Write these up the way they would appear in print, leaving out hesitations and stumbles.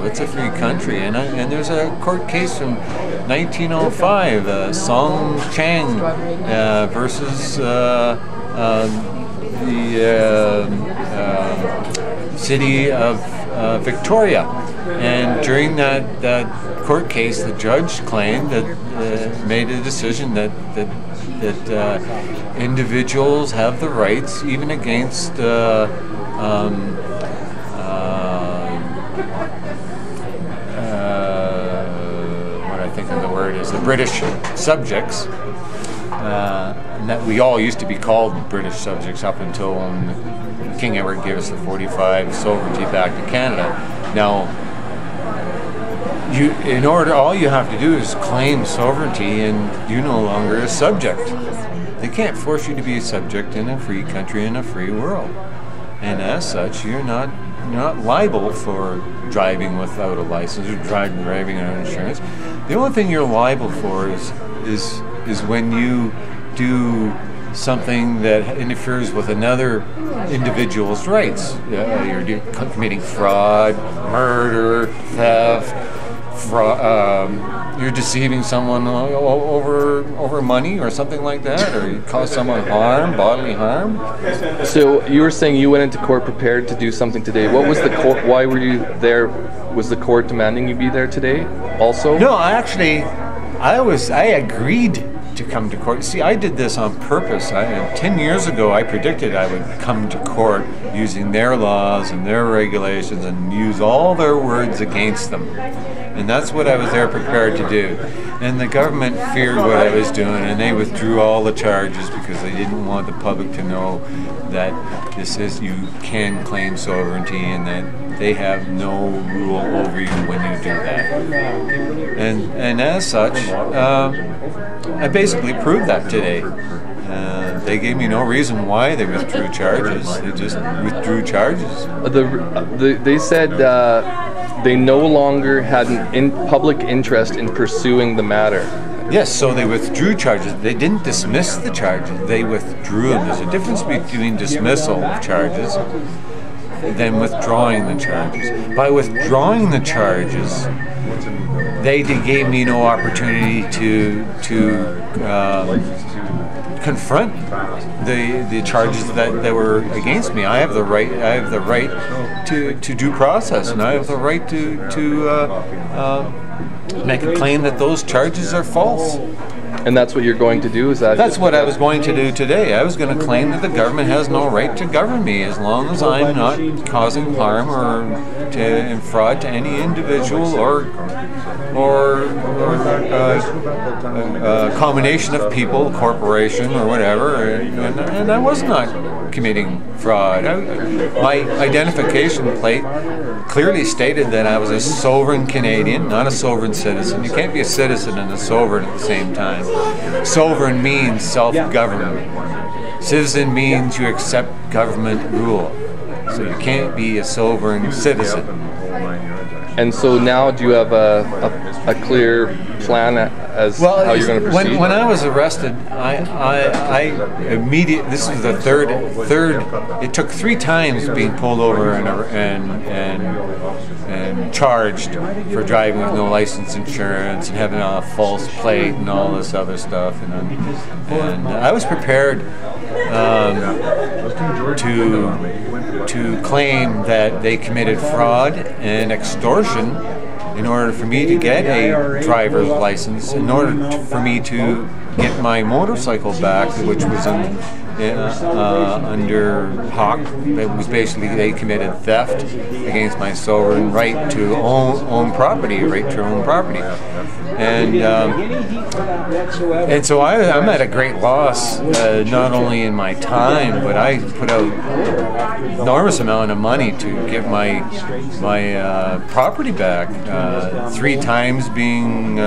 It's a free country, and there's a court case from 1905, Song Chang versus the city of Victoria. And during that court case, the judge claimed that made a decision that individuals have the rights, even against what I think of the word is the British subjects, and that we all used to be called British subjects up until when King Edward gave us the 45 sovereignty back to Canada. Now, all you have to do is claim sovereignty, and you're no longer a subject. They can't force you to be a subject in a free country in a free world, and as such, you're not liable for driving without a license or driving without insurance. The only thing you're liable for is when you do something that interferes with another individual's rights. You're committing fraud, murder, theft. You're deceiving someone over money or something like that, or you cause someone harm, bodily harm. So you were saying you went into court prepared to do something today. What was the court? Why were you there? Was the court demanding you be there today also? No, I agreed to come to court. See, I did this on purpose. 10 years ago, I predicted I would come to court using their laws and their regulations and use all their words against them. And that's what I was there prepared to do. And the government feared what I was doing, and they withdrew all the charges because they didn't want the public to know that you can claim sovereignty and that they have no rule over you when you do that. And as such, I basically proved that today. They gave me no reason why they withdrew charges. They just withdrew charges. They said they no longer had an public interest in pursuing the matter. Yes, so they withdrew charges. They didn't dismiss the charges. They withdrew them. There's a difference between dismissal of charges than withdrawing the charges. By withdrawing the charges, they gave me no opportunity to confront the charges that were against me. I have the right to due process, and I have the right to make a claim that those charges are false. And that's what you're going to do? That's what I was going to do today. I was going to claim that the government has no right to govern me as long as I'm not causing harm or fraud to any individual or a combination of people, corporation or whatever. And I was not committing fraud. My identification plate clearly stated that I was a sovereign Canadian, not a sovereign citizen. You can't be a citizen and a sovereign at the same time. Sovereign means self-government. Citizen means you accept government rule. So you can't be a sovereign citizen. And so now do you have a clear plan as how you're going to proceed? When I was arrested, I immediately, this was the third, it took 3 times being pulled over and charged for driving with no license insurance and having a false plate and all this other stuff. And I was prepared to claim that they committed fraud and extortion in order for me to get a driver's license, in order for me to get my motorcycle back, which was under Hawk. It was basically they committed theft against my sovereign right to own property, and so I'm at a great loss, not only in my time, but I put out enormous amount of money to get my property back. 3 times being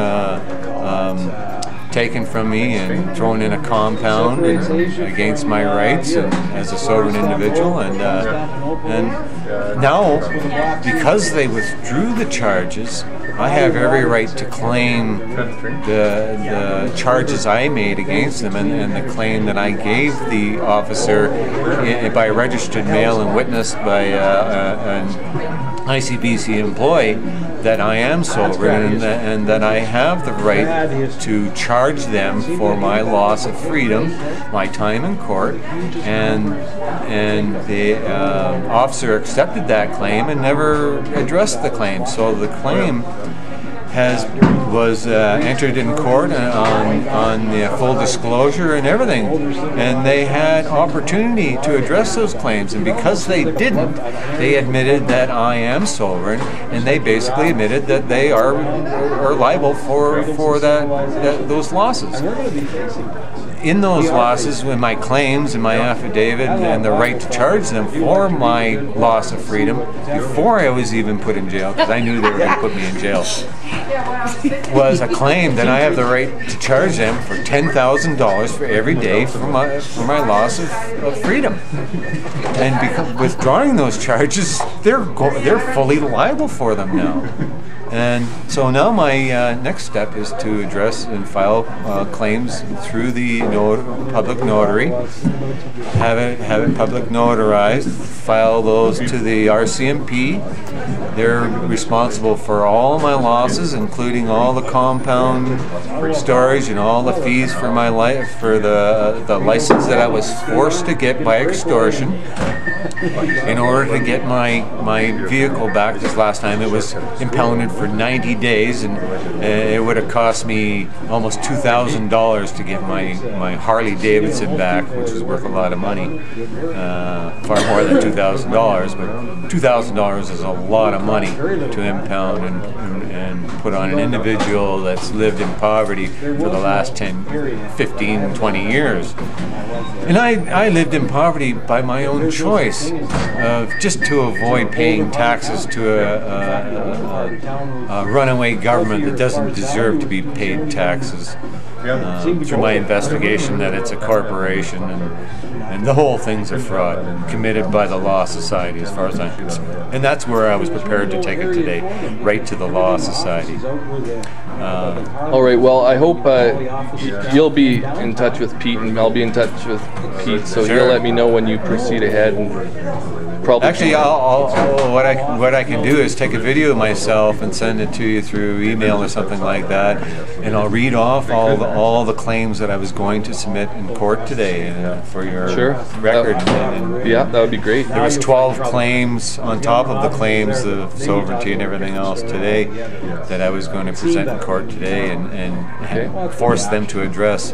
taken from me and thrown in a compound against my rights and as a sovereign individual, and now because they withdrew the charges, I have every right to claim the charges I made against them and the claim that I gave the officer by registered mail and witnessed by ICBC employee that I am sovereign and that I have the right to charge them for my loss of freedom, my time in court, and the officer accepted that claim and never addressed the claim. So the claim was entered in court on the full disclosure and everything, and they had opportunity to address those claims, and because they didn't, they admitted that I am sovereign, and they basically admitted that they are liable for those losses. In those losses, with my claims and my affidavit and the right to charge them for my loss of freedom, before I was even put in jail, because I knew they were going to put me in jail, was a claim that I have the right to charge them for $10,000 for every day for my loss of freedom. And because withdrawing those charges, they're fully liable for them now. And so now my next step is to address and file claims through the public notary, have it public notarized, file those to the RCMP. They're responsible for all my losses, including all the compound storage and all the fees for my for the license that I was forced to get by extortion in order to get my vehicle back. This last time it was impounded for 90 days, and it would have cost me almost $2,000 to get my Harley Davidson back, which is worth a lot of money, far more than $2,000, but $2,000 is a lot of money to impound and put on an individual that's lived in poverty for the last 10, 15, 20 years. And I lived in poverty by my own choice, just to avoid paying taxes to a runaway government that doesn't deserve to be paid taxes. Through my investigation that it's a corporation, and the whole thing's a fraud committed by the Law Society, as far as I'm concerned. And that's where I was prepared to take it today, right to the Law Society. All right, well, I hope you'll be in touch with Pete, and I'll be in touch with Pete, so Sure. he'll let me know when you proceed ahead. And probably actually, what I can do is take a video of myself and send it to you through email or something like that, and I'll read off all the claims that I was going to submit in court today for your record. Yeah, that would be great. There was 12 claims on top of the claims of sovereignty and everything else today that I was going to present in court today and force them to address.